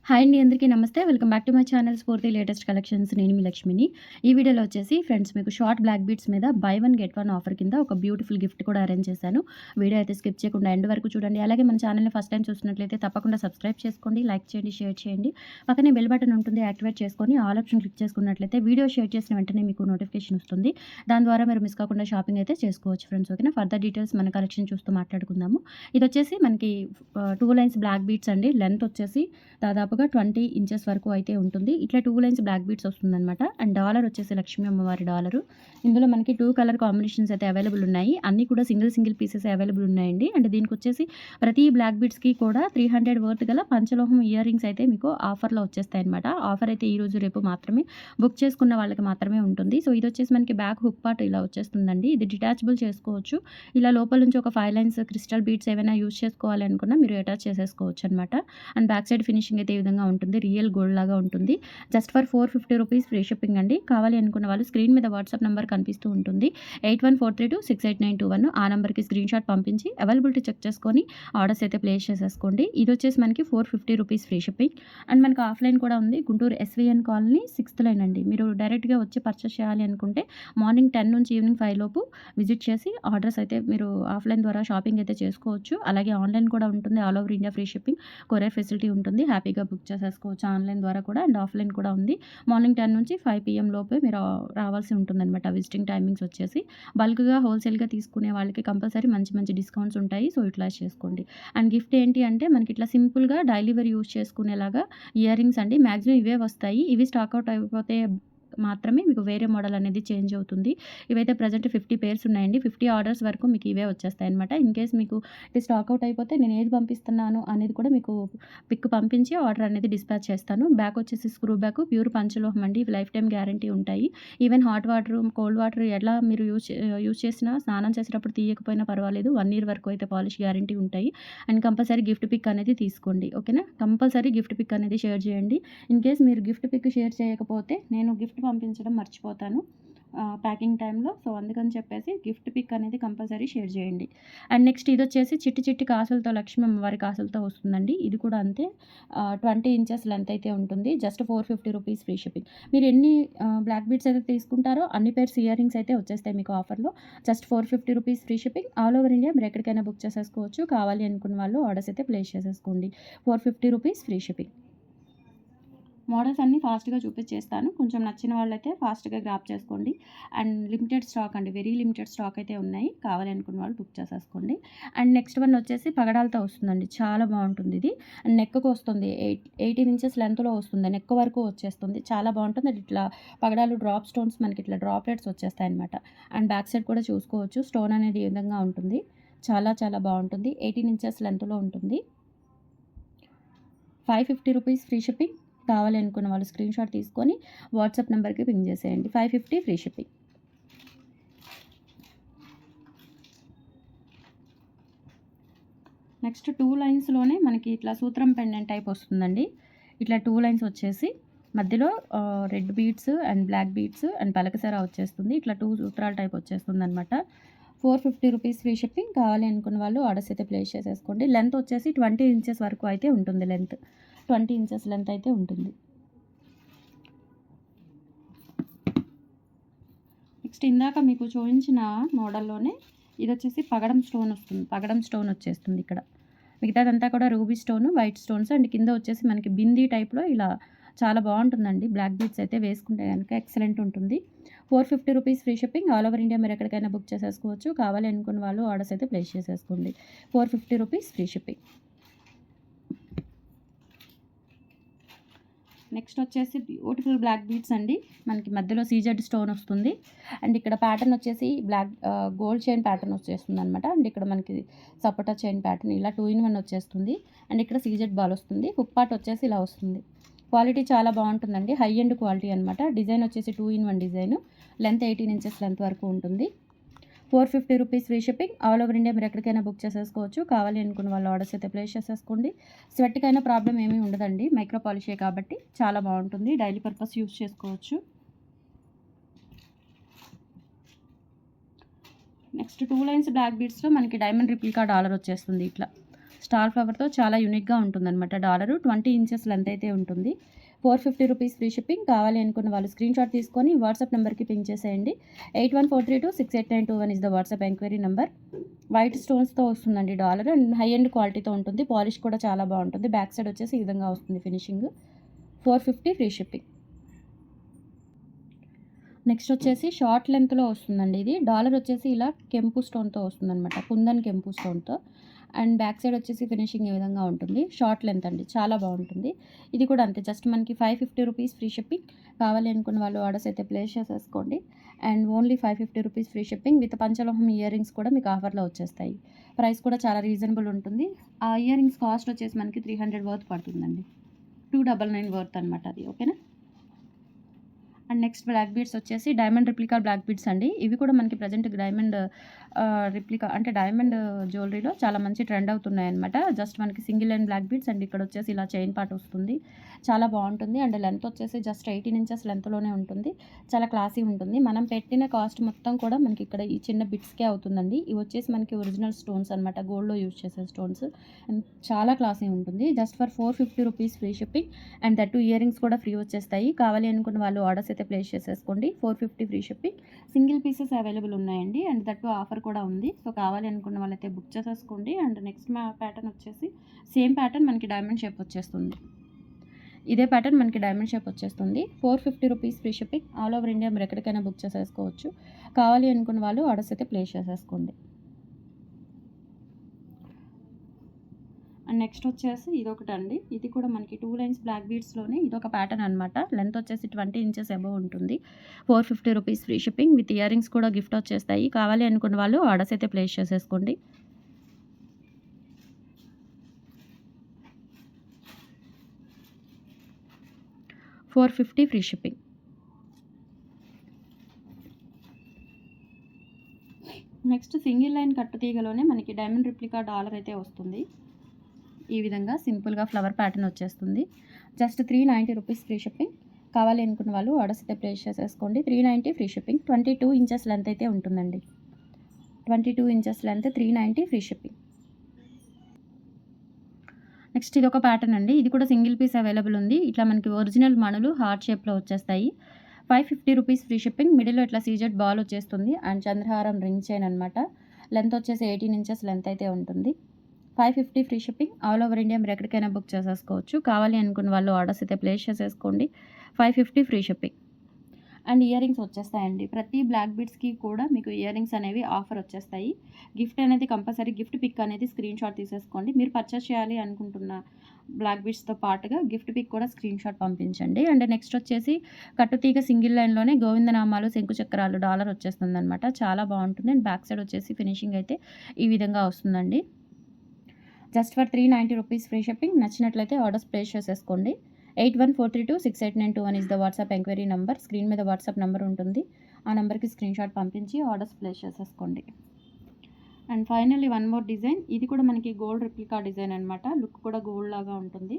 Hi అండి. అందరికీ నమస్తే. Welcome back to my channel స్ఫూర్తి లేటెస్ట్ కలెక్షన్స్. నేను మీ లక్ష్మిని. ఈ వీడియోలో వచ్చేసి ఫ్రెండ్స్ మీకు షార్ట్ బ్లాక్ బీడ్స్ మీద by one get one offer కింద ఒక బ్యూటిఫుల్ గిఫ్ట్ కూడా అరేంజ్ చేశాను. వీడియో అయితే స్కిప్ చేయకుండా ఎండ్ వరకు చూడండి. అలాగే మన ఛానల్‌ని ఫస్ట్ టైం చూస్తున్నట్లయితే తప్పకుండా సబ్స్క్రైబ్ చేసుకోండి, లైక్ చేయండి, షేర్ చేయండి. పక్కనే బెల్ బటన్ ఉంటుంది, యాక్టివేట్ చేసుకొని ఆల్ ఆప్షన్ క్లిక్ చేసుకున్నట్లయితే వీడియో షేర్ చేసిన వెంటనే మీకు నోటిఫికేషన్ వస్తుంది. దాని ద్వారా మీరు మిస్ కాకుండా షాపింగ్ అయితే చేసుకోవచ్చు ఫ్రెండ్స్. ఓకేనా? ఫర్దర్ డీటెయిల్స్ మన కలెక్షన్ చూస్తూ మాట్లాడుకుందాము. ఇదొచ్చేసి మనకి 2 లైన్స్ బ్లాక్ బీడ్స్ అండి. లెంత్ వచ్చేసి దాదాపుగా 20 ఇంచెస్ వరకు అయితే ఉంటుంది. ఇట్లా 2 లైన్స్ బ్లాక్ బీడ్స్ వస్తుందనమాట. అండ్ డాలర్ వచ్చేసి లక్ష్మీ అమ్మవారి డాలరు. ఇందులో మనకి 2 కలర్ కాంబినేషన్స్ అయితే అవైలబుల్ ఉన్నాయి. అన్నీ కూడా సింగిల్ పీసెస్ అవైలబుల్ ఉన్నాయండి. అండ్ దీనికొచ్చేసి ప్రతి బ్లాక్ బీడ్స్‌కి కూడా 300 వర్త్ గల పంచలోహం ఇయర్ రింగ్స్ అయితే మీకు ఆఫర్‌లో వచ్చేస్తాయన్నమాట. ఆఫర్ అయితే ఈరోజు రేపు మాత్రమే బుక్ చేసుకున్న వాళ్ళకి మాత్రమే ఉంటుంది. సో ఇదొచ్చేసి మనకి బ్యాక్ హుక్ పార్ట్ ఇలా వచ్చేస్తుందండి. ఇది డిటాచబుల్ చేసుకోవచ్చు. ఇలా లోపల నుంచి ఒక 5 లైన్స్ క్రిస్టల్ బీడ్స్ ఏవైనా యూజ్ చేసుకోవాలి అనుకున్నా మీరు అటాచ్ చేసేసుకోవచ్చు అనమాట. అండ్ బ్యాక్ సైడ్ ఫినిషింగ్ అయితే ఈ విధంగా ఉంటుంది. రియల్ గోల్డ్ లాగా ఉంటుంది. Just for 450 rupees free shipping అండి. కావాలి అనుకున్న వాళ్ళు స్క్రీన్ మీద వాట్సాప్ నెంబర్ కనిపిస్తూ ఉంటుంది. 8143268921 ఆ నెంబర్కి స్క్రీన్ షాట్ పంపించి అవైలబిలిటీ చెక్ చేసుకొని ఆర్డర్స్ అయితే ప్లేస్ చేసేసుకోండి. ఇది వచ్చేసి మనకి 450 రూపీస్ ఫ్రీ షిప్పింగ్. అండ్ మనకి ఆఫ్లైన్ కూడా ఉంది. Guntur SVN colony 6th line అండి. మీరు డైరెక్ట్గా వచ్చి పర్చేస్ చేయాలి అనుకుంటే మార్నింగ్ 10 నుంచి ఈవినింగ్ 5 లోపు విజిట్ చేసి ఆర్డర్స్ అయితే మీరు ఆఫ్లైన్ ద్వారా షాపింగ్ అయితే చేసుకోవచ్చు. అలాగే ఆన్లైన్ కూడా ఉంటుంది. All over India free shipping, courier facility ఉంటుంది. హ్యాపీగా బుక్ చేసేసుకోవచ్చు ఆన్లైన్ ద్వారా కూడా. అండ్ ఆఫ్లైన్ కూడా ఉంది. మార్నింగ్ 10 నుంచి 5 PM లోపే మీరు రావాల్సి ఉంటుందన్నమాట. విజిటింగ్ టైమింగ్స్ వచ్చేసి బల్క్‌గా హోల్‌సేల్‌గా తీసుకునే వాళ్ళకి కంపల్సరీ మంచి డిస్కౌంట్స్ ఉంటాయి. సో యుటిలైజ్ చేసుకోండి. అండ్ గిఫ్ట్ ఏంటి అంటే మనకి ఇట్లా సింపుల్‌గా డైలీ వేర్ యూజ్ చేసుకునేలాగా ఇయర్ రింగ్స్ అండి. మాక్సిమం ఇవే వస్తాయి. ఇవి స్టాక్ అవుట్ అయిపోతే మాత్రమే మీకు వేరే మోడల్ అనేది చేంజ్ అవుతుంది. ఇవైతే ప్రెజెంట్ 50 పేర్స్ ఉన్నాయండి. 50 ఆర్డర్స్ వరకు మీకు ఇవే వచ్చేస్తాయన్నమాట. ఇన్‌కేస్ మీకు ఇది స్టాక్ అవుట్ అయిపోతే నేను ఏది పంపిస్తున్నాను అనేది కూడా మీకు పిక్ పంపించి ఆర్డర్ అనేది డిస్పాచ్ చేస్తాను. బ్యాక్ వచ్చేసి స్క్రూ బ్యాక్ ప్యూర్ పంచలోహం అండి. ఇవి లైఫ్ టైమ్ గ్యారంటీ ఉంటాయి. Even hot water, cold water ఎలా మీరు యూజ్ చేసినా స్నానం చేసేటప్పుడు తీయకపోయినా పర్వాలేదు. 1 ఇయర్ వరకు అయితే పాలిష్ గ్యారంటీ ఉంటాయి. అండ్ కంపల్సరీ గిఫ్ట్ పిక్ అనేది తీసుకోండి. ఓకేనా? కంపల్సరీ గిఫ్ట్ పిక్ అనేది షేర్ చేయండి. ఇన్‌కేస్ మీరు గిఫ్ట్ పిక్ షేర్ చేయకపోతే నేను గిఫ్ట్ పంపించడం మర్చిపోతాను ప్యాకింగ్ టైంలో. సో అందుకని చెప్పేసి గిఫ్ట్ పిక్ అనేది కంపల్సరీ షేర్ చేయండి. అండ్ నెక్స్ట్ ఇదొచ్చేసి చిట్టి కాసులతో లక్ష్మీ అమ్మవారి కాసులతో వస్తుందండి. ఇది కూడా అంతే 20 ఇంచెస్ లెంత్ అయితే ఉంటుంది. Just 450 rupees free shipping. మీరు ఎన్ని బ్లాక్ బీడ్స్ అయితే తీసుకుంటారో అన్ని పేర్స్ ఇయర్ రింగ్స్ అయితే వచ్చేస్తాయి మీకు ఆఫర్‌లో. Just 450 rupees free shipping. All over India మీరు ఎక్కడికైనా బుక్ చేసేసుకోవచ్చు. కావాలి అనుకున్న వాళ్ళు ఆర్డర్స్ అయితే ప్లేస్ చేసేసుకోండి. 450 రూపీస్ ఫ్రీ షిప్పింగ్. మోడల్స్ అన్నీ ఫాస్ట్‌గా చూపించేస్తాను. కొంచెం నచ్చిన వాళ్ళైతే ఫాస్ట్‌గా గ్రాబ్ చేసుకోండి. అండ్ లిమిటెడ్ స్టాక్ అండి. వెరీ లిమిటెడ్ స్టాక్ అయితే ఉన్నాయి. కావాలి అనుకున్న వాళ్ళు బుక్ చేసేసుకోండి. అండ్ నెక్స్ట్ వన్ వచ్చేసి పగడాలతో వస్తుందండి. చాలా బాగుంటుంది ఇది. అండ్ నెక్‌కి వస్తుంది. 18 ఇంచెస్ లెంత్‌లో వస్తుంది. నెక్ వరకు వచ్చేస్తుంది. చాలా బాగుంటుంది. అది ఇట్లా పగడాలు డ్రాప్ స్టోన్స్ మనకి ఇట్లా డ్రాప్లెట్స్ వచ్చేస్తాయన్నమాట. అండ్ బ్యాక్ సైడ్ కూడా చూసుకోవచ్చు. స్టోన్ అనేది ఈ విధంగా ఉంటుంది. చాలా బాగుంటుంది. 18 ఇంచెస్ లెంత్‌లో ఉంటుంది. 550 రూపీస్ ఫ్రీ షిప్పింగ్. కావాలి అనుకున్న వాళ్ళు స్క్రీన్ షాట్ తీసుకొని వాట్సాప్ నెంబర్‌కి పింగ్ చేసేయండి. 550 ఫ్రీ షిప్పింగ్. నెక్స్ట్ 2 లైన్స్‌లోనే మనకి ఇట్లా సూత్రం పెండెంట్ టైప్ వస్తుందండి. ఇట్లా 2 లైన్స్ వచ్చేసి మధ్యలో red beads and black beads and పలకసర వచ్చేస్తుంది. ఇట్లా 2 సూత్రాల టైప్ వచ్చేస్తుందనమాట. 450 రూపీస్ ఫ్రీ షిప్పింగ్. కావాలి అనుకున్న వాళ్ళు ఆర్డర్స్ అయితే ప్లేస్ చేసేసుకోండి. లెంత్ వచ్చేసి 20 ఇంచెస్ వరకు అయితే ఉంటుంది లెంత్. 20 ఇంచెస్ లెంత్ అయితే ఉంటుంది. నెక్స్ట్ ఇందాక మీకు చూపించిన మోడల్‌లోనే ఇదొచ్చేసి పగడం స్టోన్ వస్తుంది. పగడం స్టోన్ వచ్చేస్తుంది ఇక్కడ. మిగతాదంతా కూడా ruby stone, white stones and కింద వచ్చేసి మనకి బిందీ టైప్‌లో ఇలా చాలా బాగుంటుందండి. బ్లాక్ బీడ్స్ అయితే వేసుకుంటే గనుక ఎక్సలెంట్ ఉంటుంది. 450 rupees free shipping. All over India మీరు ఎక్కడికైనా బుక్ చేసేసుకోవచ్చు. కావాలి అనుకున్న వాళ్ళు ఆర్డర్స్ అయితే ప్లేస్ చేసేసుకోండి. 450 రూపీస్ ఫ్రీ షిప్పింగ్. నెక్స్ట్ వచ్చేసి బ్యూటిఫుల్ బ్లాక్ బీడ్స్ అండి. మనకి మధ్యలో సీజెడ్ స్టోన్ వస్తుంది. అండ్ ఇక్కడ ప్యాటర్న్ వచ్చేసి గోల్డ్ చైన్ ప్యాటర్న్ వచ్చేస్తుందనమాట. అండ్ ఇక్కడ మనకి సపోటా చైన్ ప్యాటర్న్ ఇలా 2 in 1 వచ్చేస్తుంది. అండ్ ఇక్కడ సీజెడ్ బాల్ వస్తుంది. హుక్ పార్ట్ వచ్చేసి ఇలా వస్తుంది. క్వాలిటీ చాలా బాగుంటుందండి. హై ఎండ్ క్వాలిటీ అనమాట. డిజైన్ వచ్చేసి 2 in 1 design. Length 18 inches length వరకు ఉంటుంది. 450 rupees free shipping. All over India మీరు ఎక్కడికైనా బుక్ చేసేసుకోవచ్చు. కావాలి అనుకున్న వాళ్ళు ఆర్డర్స్ అయితే ప్లేస్ చేసేసుకోండి. స్వెట్‌కైనా ప్రాబ్లమ్ ఏమీ ఉండదండి. మైక్రో పాలిషే కాబట్టి చాలా బాగుంటుంది. డైలీ పర్పస్ యూజ్ చేసుకోవచ్చు. నెక్స్ట్ 2 లైన్స్ బ్లాక్ బీడ్స్‌లో మనకి డైమండ్ రిప్లికా డాలర్ వచ్చేస్తుంది ఇట్లా. స్టార్ ఫ్లవర్తో చాలా యూనిక్గా ఉంటుందన్నమాట. డాలరు 20 ఇంచెస్ లెంత్ అయితే ఉంటుంది. 450 రూపీస్ ఫ్రీ షిప్పింగ్. కావాలి అనుకున్న వాళ్ళు స్క్రీన్ షాట్ తీసుకొని వాట్సాప్ నెంబర్కి పింక్ చేసేయండి. 8143268921 is the WhatsApp enquiry number. White స్టోన్స్తో వస్తుందండి డాలర్, అండ్ హై ఎండ్ క్వాలిటీతో ఉంటుంది. పాలిష్ కూడా చాలా బాగుంటుంది. బ్యాక్ సైడ్ వచ్చేసి ఈ విధంగా వస్తుంది ఫినిషింగ్. 450 free shipping. నెక్స్ట్ వచ్చేసి షార్ట్ లెంత్లో వస్తుందండి ఇది. డాలర్ వచ్చేసి ఇలా కెంపు స్టోన్తో వస్తుందన్నమాట, కుందన్ కెంపు స్టోన్తో. అండ్ బ్యాక్ సైడ్ వచ్చేసి ఫినిషింగ్ ఈ విధంగా ఉంటుంది. షార్ట్ లెంత్ అండి, చాలా బాగుంటుంది. ఇది కూడా అంతే, జస్ట్ మనకి 550 రూపీస్ ఫ్రీ షిప్పింగ్. కావాలి అనుకున్న వాళ్ళు ఆర్డర్స్ అయితే ప్లేస్ చేసేసుకోండి. And only 550 rupees free shipping with పంచలోహం ఇయర్ రింగ్స్ కూడా మీకు ఆఫర్లో వచ్చేస్తాయి. ప్రైస్ కూడా చాలా రీజనబుల్ ఉంటుంది. ఆ ఇయర్ రింగ్స్ కాస్ట్ వచ్చేసి మనకి 300 వర్త్ పడుతుందండి. 299 వర్త్ అనమాట అది. ఓకేనా. అండ్ నెక్స్ట్ బ్లాక్ బీడ్స్ వచ్చేసి డైమండ్ రిప్లికా బ్లాక్ బీడ్స్ అండి. ఇవి కూడా మనకి ప్రజెంట్ డైమండ్ రిప్లికా అంటే డైమండ్ జ్యువెలరీలో చాలా మంచి ట్రెండ్ అవుతున్నాయి అనమాట. జస్ట్ మనకి single line black beads, and ఇక్కడ వచ్చేసి ఇలా చైన్ పార్ట్ వస్తుంది. చాలా బాగుంటుంది. అండ్ లెంత్ వచ్చేసి జస్ట్ 18 ఇంచెస్ లెంత్లోనే ఉంటుంది. చాలా క్లాసీ ఉంటుంది. మనం పెట్టిన కాస్ట్ మొత్తం కూడా మనకి ఇక్కడ ఈ చిన్న బిట్స్కే అవుతుందండి. ఇవి వచ్చేసి మనకి ఒరిజినల్ స్టోన్స్ అనమాట, గోల్డ్లో యూజ్ చేసే స్టోన్స్. అండ్ చాలా క్లాసీ ఉంటుంది. Just for 450 rupees free shipping. And that year rings కూడా ఫ్రీ వచ్చేస్తాయి. కావాలి అనుకున్న వాళ్ళు ఆర్డర్స్ అయితే ప్లేస్ చేసేసుకోండి. 450 free shipping. Single pieces available ఉన్నాయండి. అండ్ దట్ ఆఫర్ కూడా ఉంది. సో కావాలి అనుకున్న వాళ్ళైతే బుక్ చేసేసుకోండి. అండ్ నెక్స్ట్ మా ప్యాటర్న్ వచ్చేసి సేమ్ ప్యాటర్న్ మనకి డైమండ్ షేప్ వచ్చేస్తుంది. ఇదే ప్యాటర్న్ మనకి డైమండ్ షేప్ వచ్చేస్తుంది. 450 rupees free shipping. All over India మీరు ఎక్కడికైనా బుక్ చేసేసుకోవచ్చు. కావాలి అనుకున్న వాళ్ళు ఆర్డర్స్ అయితే ప్లేస్ చేసేసుకోండి. అండ్ నెక్స్ట్ వచ్చేసి ఇదొకటి అండి. ఇది కూడా మనకి 2 లైన్స్ బ్లాక్ బీడ్స్లోనే ఇదొక ప్యాటర్న్ అనమాట. లెంత్ వచ్చేసి 20 ఇంచెస్ అబవ్ ఉంటుంది. 450 rupees free shipping with ear rings కూడా గిఫ్ట్ వచ్చేస్తాయి. కావాలి అనుకున్న వాళ్ళు ఆర్డర్స్ అయితే ప్లేస్ చేసేసుకోండి. $450 free shipping. Next single line కట్టుతీగలోనే మనకి డైమండ్ రిప్లికా డాలర్ అయితే వస్తుంది. ఈ విధంగా సింపుల్గా ఫ్లవర్ ప్యాటర్న్ వచ్చేస్తుంది. Just 390 rupees free shipping. కావాలి అనుకున్న వాళ్ళు ఆర్డర్స్ అయితే ప్లేస్ చేసేసుకోండి. 390 ఫ్రీ షిప్పింగ్. 22 ఇంచెస్ లెంత్ అయితే ఉంటుందండి. 22 inches length, 390 free shipping. Next ఇది ఒక ప్యాటర్న్ అండి. ఇది కూడా సింగిల్ పీస్ అవైలబుల్ ఉంది. ఇట్లా మనకి ఒరిజినల్ మణులు హార్ట్ షేప్లో వచ్చేస్తాయి. 550 రూపీస్ ఫ్రీ షిప్పింగ్. మిడిల్లో ఇట్లా సీజెడ్ బాల్ వచ్చేస్తుంది. అండ్ చంద్రహారం రింగ్ చైన్ అనమాట. లెంత్ వచ్చేసి 18 ఇంచెస్ లెంత్ అయితే ఉంటుంది. 550 free shipping. All over India మీరు ఎక్కడికైనా బుక్ చేసేసుకోవచ్చు. కావాలి అనుకున్న వాళ్ళు ఆర్డర్స్ అయితే ప్లేస్ చేసేసుకోండి. 550 free shipping. And ear rings వచ్చేస్తాయండి. ప్రతి బ్లాక్ బీడ్స్కి కూడా మీకు ఇయర్ రింగ్స్ అనేవి ఆఫర్ వచ్చేస్తాయి. గిఫ్ట్ అనేది కంపల్సరీ, గిఫ్ట్ పిక్ అనేది స్క్రీన్ షాట్ తీసేసుకోండి. మీరు పర్చేస్ చేయాలి అనుకుంటున్న బ్లాక్ బీడ్స్తో పాటుగా గిఫ్ట్ పిక్ కూడా స్క్రీన్ షాట్ పంపించండి. అండ్ నెక్స్ట్ వచ్చేసి కట్టుతీగ సింగిల్ లైన్లోనే గోవిందనామాలు, శంకు చక్రాలు డాలర్ వచ్చేస్తుంది అనమాట. చాలా బాగుంటుంది. అండ్ బ్యాక్ సైడ్ వచ్చేసి ఫినిషింగ్ అయితే ఈ విధంగా వస్తుందండి. Just for 390 rupees free shipping. నచ్చినట్లయితే ఆర్డర్స్ ప్లేస్ చేసేసుకోండి. 8143268921 is the WhatsApp enquiry number. Screen మీద వాట్సాప్ నెంబర్ ఉంటుంది. ఆ నెంబర్కి స్క్రీన్ షాట్ పంపించి ఆర్డర్స్ ప్లేస్ చేసేసుకోండి. And finally one more design. ఇది కూడా మనకి గోల్డ్ రిప్లికా డిజైన్ అనమాట. లుక్ కూడా గోల్డ్ లాగా ఉంటుంది.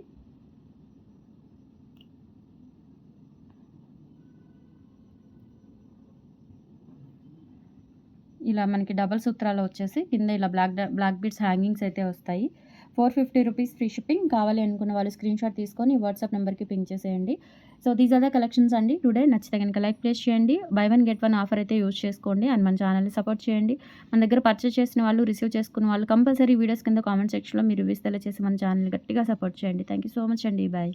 ఇలా మనకి డబల్ సూత్రాలు వచ్చేసి కింద ఇలా బ్లాక్ బీడ్స్ హ్యాంగింగ్స్ అయితే వస్తాయి. 450 రూపీస్ ఫ్రీ షిప్పింగ్. కావాలి అనుకున్న వాళ్ళు స్క్రీన్ షాట్ తీసుకొని వాట్సాప్ నెంబర్కి పింక్ చేసేయండి. So these are the collections అండి టుడే. నచ్చితే కనుక లైక్ ప్లేస్ చేయండి. Buy one get one offer అయితే యూజ్ చేసుకోండి. అండ్ మన ఛానల్ని సపోర్ట్ చేయండి. మన దగ్గర పర్చేస్ చేసిన వాళ్ళు, రిసీవ్ చేసుకున్న వాళ్ళు కంపల్సరీ వీడియోస్ కింద కామెంట్ సెక్షన్లో మీరు రివ్యూస్ తెలియజేసి మన ఛానల్ని గట్టిగా సపోర్ట్ చేయండి. థ్యాంక్ యూ సో మచ్ అండి. బాయ్.